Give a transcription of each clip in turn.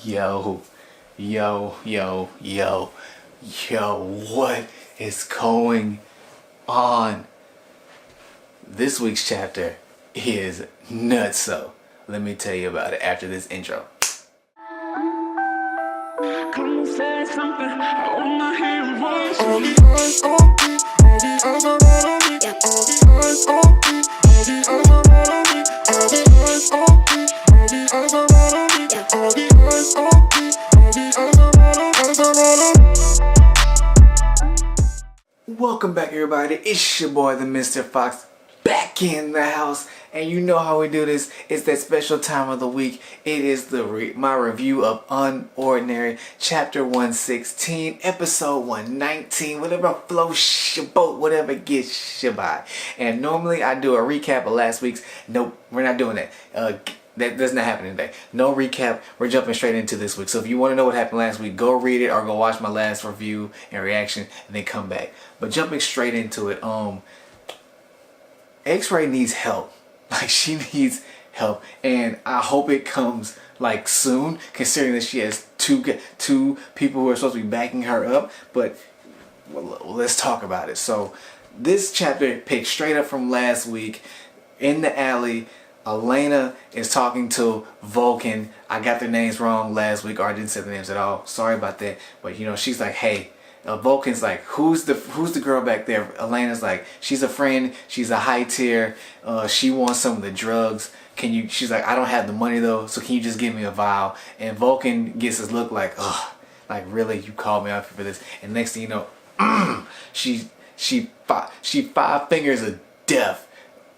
Yo, what is going on? This week's chapter is nutso. Let me tell you about it after this intro. Come and say something, I wanna hear your voice. All the eyes on me, all the eyes are all on me. All the eyes on me, all the eyes are all on me. All the eyes on me, all the eyes are all on me. All the eyes on me, all the eyes are all on me. Welcome back, everybody. It's your boy, the Mr. Fox, back in the house. And you know how we do this. It's that special time of the week. It is my review of Unordinary, chapter 116, episode 119, whatever floats your boat, whatever gets you by. And normally I do a recap of last week's. Nope, we're not doing that. That's not happening today. No recap. We're jumping straight into this week. So if you want to know what happened last week, go read it or go watch my last review and reaction and then come back. But jumping straight into it, X-Ray needs help. Like, she needs help, and I hope it comes like soon, considering that she has two people who are supposed to be backing her up. But well, let's talk about it. So this chapter picked straight up from last week. In the alley, Elena is talking to Vulcan. I got their names wrong last week, or I didn't say the names at all. Sorry about that. But you know, she's like, hey. Vulcan's like, who's the girl back there? Elena's like, she's a friend. She's a high tier. She wants some of the drugs. She's like, I don't have the money though, so can you just give me a vial? And Vulcan gets this look like, ugh, like really, you called me out for this? And next thing you know, she five fingers of death.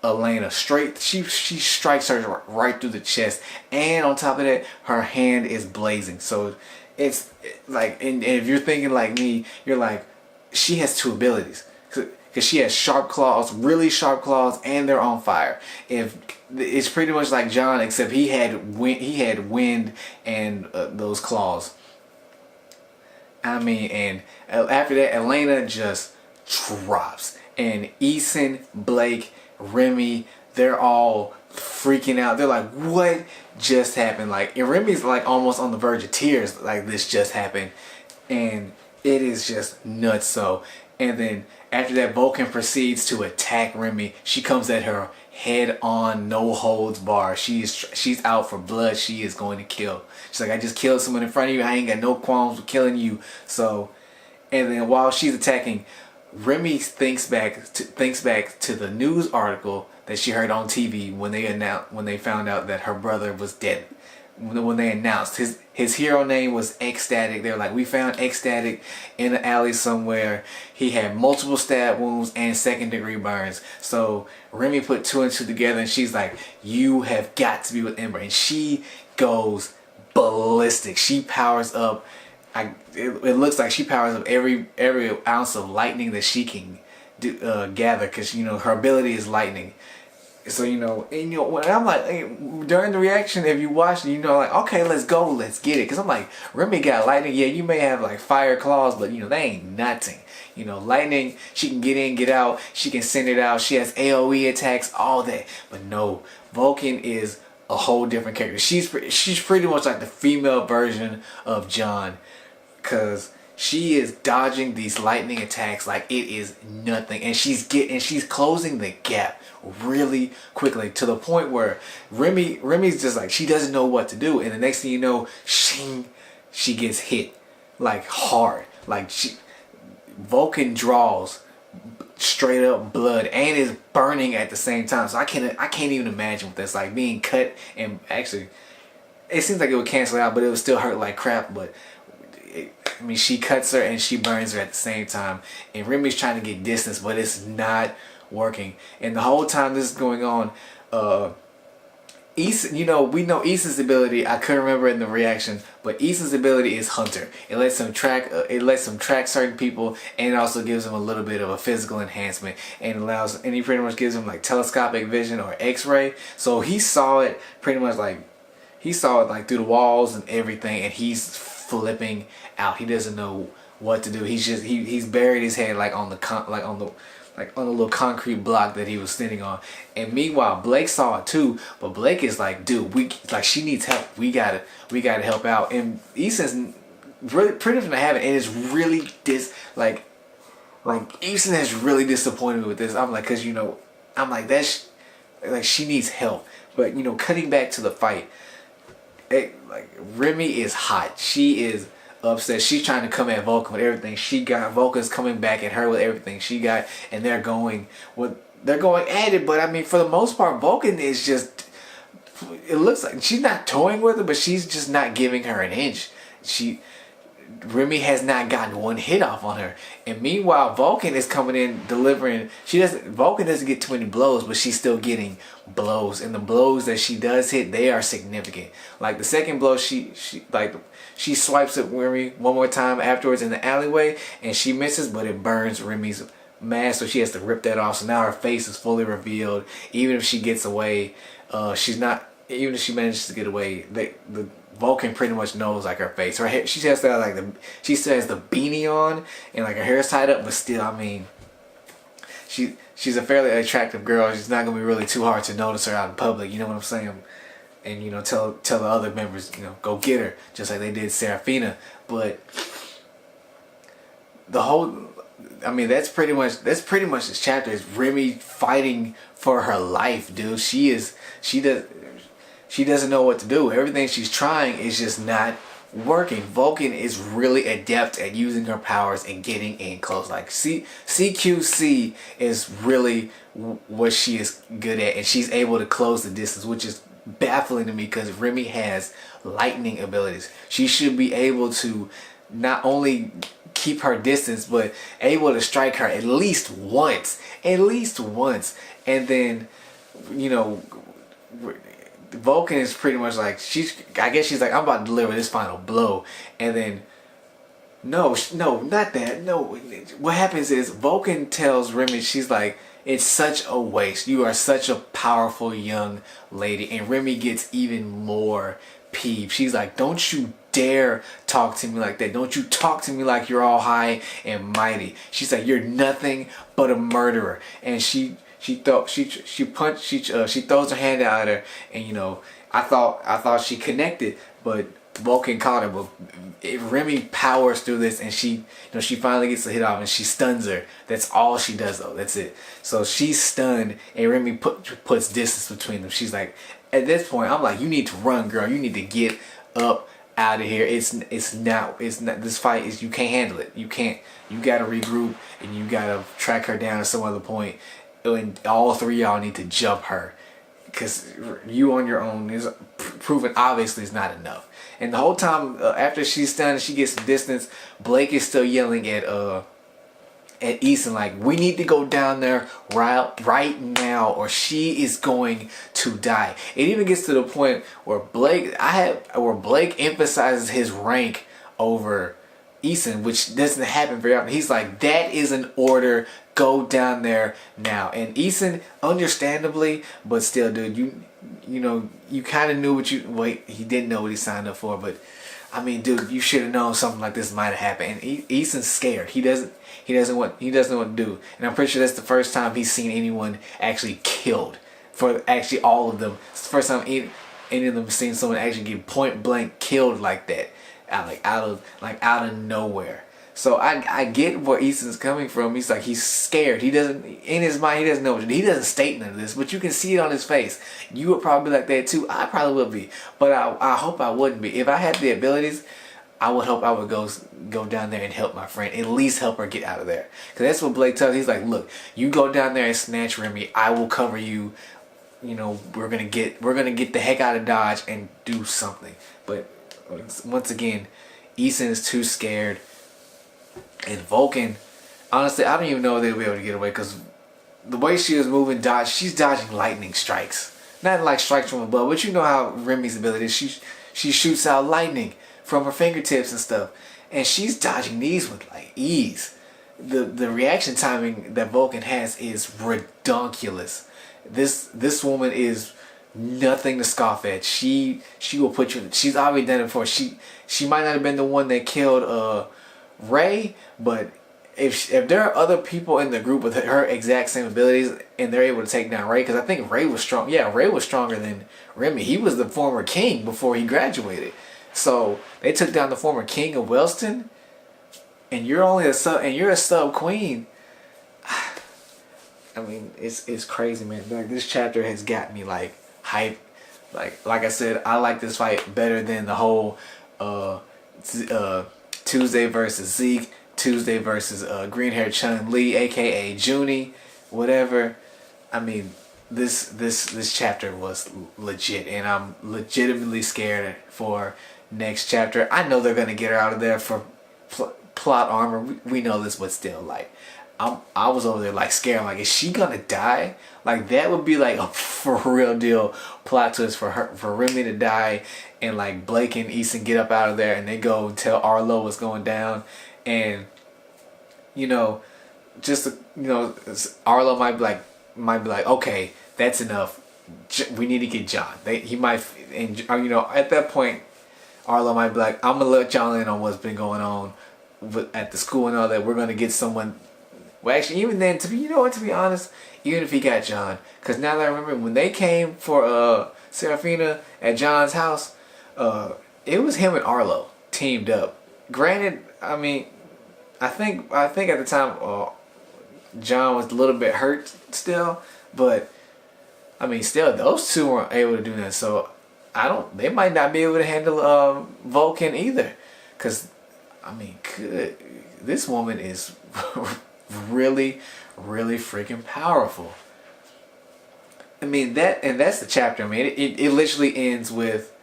Elena straight, she strikes her right through the chest, and on top of that, her hand is blazing. So it's like, and if you're thinking like me, you're like, she has two abilities, because she has sharp claws, really sharp claws, and they're on fire. If it's pretty much like John, except he had wind and those claws. I mean, and after that, Elena just drops, and Eason, Blake, Remy, they're all freaking out. They're like, what just happened? Like, and Remy's like almost on the verge of tears, like this just happened. And it is just nuts. So, and then after that, Vulcan proceeds to attack Remy. She comes at her head on, no holds bar. She's out for blood. She is going to kill. She's like, I just killed someone in front of you. I ain't got no qualms with killing you. So, and then while she's attacking, Remy thinks back to the news article that she heard on TV when they found out that her brother was dead. When they announced his hero name was Ecstatic, they were like, we found Ecstatic in an alley somewhere. He had multiple stab wounds and second-degree burns. So Remy put two and two together, and she's like, you have got to be with Ember. And she goes ballistic. She powers up. It looks like she powers up every ounce of lightning that she can gather, because you know her ability is lightning. So you know, and you know, when I'm like, during the reaction, if you watch it, you know, like, okay, let's go, let's get it. Because I'm like, Remy got lightning. Yeah, you may have like fire claws, but you know, they ain't nothing. You know, lightning, she can get in, get out. She can send it out. She has AOE attacks, all that. But no, Vulcan is a whole different character. She's pretty much like the female version of John. Because she is dodging these lightning attacks like it is nothing, and she's closing the gap really quickly, to the point where Remy's just like, she doesn't know what to do, and the next thing you know, she gets hit like hard. Like Vulcan draws straight up blood and is burning at the same time. So I can't even imagine what that's like, being cut. And actually, it seems like it would cancel out, but it would still hurt like crap. But I mean, she cuts her and she burns her at the same time. And Remy's trying to get distance, but it's not working. And the whole time this is going on, Eason, you know, we know Eason's ability. I couldn't remember in the reaction, but Eason's ability is Hunter. It lets him track. It lets him track certain people, and it also gives him a little bit of a physical enhancement, and he pretty much gives him like telescopic vision or X-ray. So he saw it pretty much like through the walls and everything, and he's flipping out. He doesn't know what to do. He's buried his head like on the like on a little concrete block that he was standing on. And meanwhile, Blake saw it too, but Blake is like, dude, she needs help. We gotta help out. And Eason's really pretty much not having it, and it's really like Eason has really disappointed me with this. I'm like, cause I'm like that's like she needs help. But cutting back to the fight, like Remy is hot. She is upset. She's trying to come at Vulcan with everything she got. Vulcan's coming back at her with everything she got, and they're going at it. But I mean, for the most part, Vulcan is just. It looks like she's not toying with her, but she's just not giving her an inch. Remy has not gotten one hit off on her, and meanwhile Vulcan is coming in delivering. Vulcan doesn't get too many blows, but she's still getting blows, and the blows that she does hit, they are significant. Like the second blow, she swipes at Remy one more time afterwards in the alleyway, and she misses, but it burns Remy's mask, so she has to rip that off. So now her face is fully revealed. Even if she gets away, she's not. Even if she manages to get away, the Vulcan pretty much knows like her face. Her hair, she has that she still has the beanie on, and like her hair is tied up, but still, I mean, she's a fairly attractive girl. She's not gonna be really too hard to notice her out in public. You know what I'm saying? And tell the other members, go get her, just like they did Serafina. But the whole, I mean, that's pretty much this chapter is Remy fighting for her life, dude. She doesn't know what to do. Everything she's trying is just not working. Vulcan is really adept at using her powers and getting in close. Like CQC is really what she is good at, and she's able to close the distance, which is baffling to me because Remy has lightning abilities. She should be able to not only keep her distance, but able to strike her at least once. And then, Vulcan is pretty much like, I guess she's like, I'm about to deliver this final blow. And then, no, not that. No, what happens is Vulcan tells Remy, she's like, it's such a waste. You are such a powerful young lady. And Remy gets even more peeved. She's like, don't you dare talk to me like that. Don't you talk to me like you're all high and mighty. She's like, you're nothing but a murderer. And she throws her hand out at her, and I thought she connected, but Vulcan caught her. But Remy powers through this, and she finally gets the hit off, and she stuns her. That's all she does, though. That's it. So she's stunned, and Remy puts distance between them. She's like, at this point, I'm like, you need to run, girl. You need to get up out of here. It's not. This fight is, you can't handle it. You gotta regroup, and you gotta track her down at some other point. And all three of y'all need to jump her, because you on your own is proven obviously is not enough. And the whole time after she's stunned and she gets some distance, Blake is still yelling at Easton like, we need to go down there right now or she is going to die. It even gets to the point where Blake emphasizes his rank over Easton, which doesn't happen very often. He's like, that is an order, go down there now. And Easton, understandably, but still, dude, you kind of knew he didn't know what he signed up for, but I mean, dude, you should have known something like this might have happened. And Easton's scared. He doesn't know what to do. And I'm pretty sure that's the first time he's seen anyone actually killed. For actually all of them, it's the first time any of them have seen someone actually get point blank killed like that. Out of nowhere. So I get where Easton's coming from. He's like, he's scared. He doesn't, in his mind, he doesn't know. He doesn't state none of this, but you can see it on his face. You would probably be like that too. I probably would be, but I hope I wouldn't be. If I had the abilities, I would hope I would go down there and help my friend. At least help her get out of there. Because that's what Blake tells. He's like, look, you go down there and snatch Remy. I will cover you. We're gonna get the heck out of Dodge and do something. But once again, Easton is too scared. And Vulcan, honestly, I don't even know if they'll be able to get away, because the way she was moving, she's dodging lightning strikes. Not like strikes from above, but you know how Remy's ability is. She shoots out lightning from her fingertips and stuff. And she's dodging these with like ease. The reaction timing that Vulcan has is redonkulous. This woman is nothing to scoff at. She will put you. She's already done it before. She might not have been the one that killed Ray, but if there are other people in the group with her exact same abilities and they're able to take down Ray, because I think Ray was strong. Yeah, Ray was stronger than Remy. He was the former king before he graduated. So they took down the former king of Wellston, and you're only a sub, and you're a sub queen. I mean, it's crazy, man. Like, this chapter has got me like hype. Like I said, I like this fight better than the whole Tuesday versus Zeke, Tuesday versus green hair Chun-Li, aka Junie, whatever. I mean, this chapter was legit, and I'm legitimately scared for next chapter. I know they're gonna get her out of there for plot armor. We know this, but still, like, I was over there like scared. Like, is she gonna die? Like, that would be like a for real deal plot twist for her, for Remy to die, and like Blake and Easton get up out of there and they go tell Arlo what's going down, and Arlo might be like, okay, that's enough. We need to get John. He might, and at that point, Arlo might be like, I'm gonna let John in on what's been going on at the school and all that. We're gonna get someone. Well, actually, even then, to be honest, even if he got John, because now that I remember, when they came for Serafina at John's house, it was him and Arlo teamed up. Granted, I mean, I think at the time John was a little bit hurt still, but I mean, still those two weren't able to do that. So they might not be able to handle Vulcan either, because I mean, this woman is really, really freaking powerful. I mean, that's the chapter. I mean, it literally ends with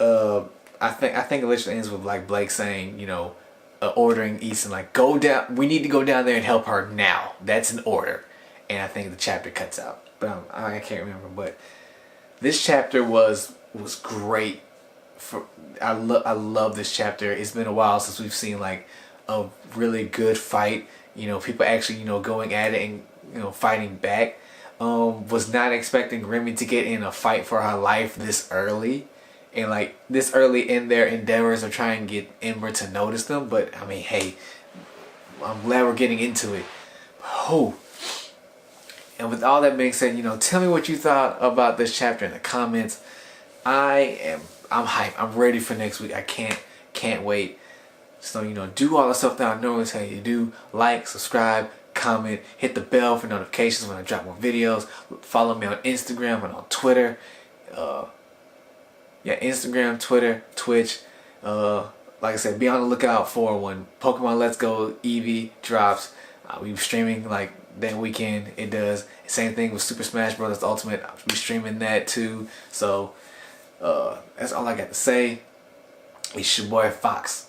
I think it literally ends with like Blake saying, ordering Easton, like, go down. We need to go down there and help her now. That's an order. And I think the chapter cuts out, but I can't remember. But this chapter was great. I love this chapter. It's been a while since we've seen like a really good fight. People actually going at it and fighting back. Was not expecting Remy to get in a fight for her life this early, and like this early in their endeavors of trying to get Ember to notice them. But I mean, hey, I'm glad we're getting into it. Oh. And with all that being said, tell me what you thought about this chapter in the comments. I'm hyped. I'm ready for next week. I can't wait. So, do all the stuff that I normally tell you to do. Like, subscribe, comment, hit the bell for notifications when I drop more videos. Follow me on Instagram and on Twitter. Instagram, Twitter, Twitch. Like I said, be on the lookout for when Pokemon Let's Go Eevee drops. We streaming like that weekend. It does. Same thing with Super Smash Bros. Ultimate. I'll be streaming that too. So that's all I got to say. It's your boy Fox.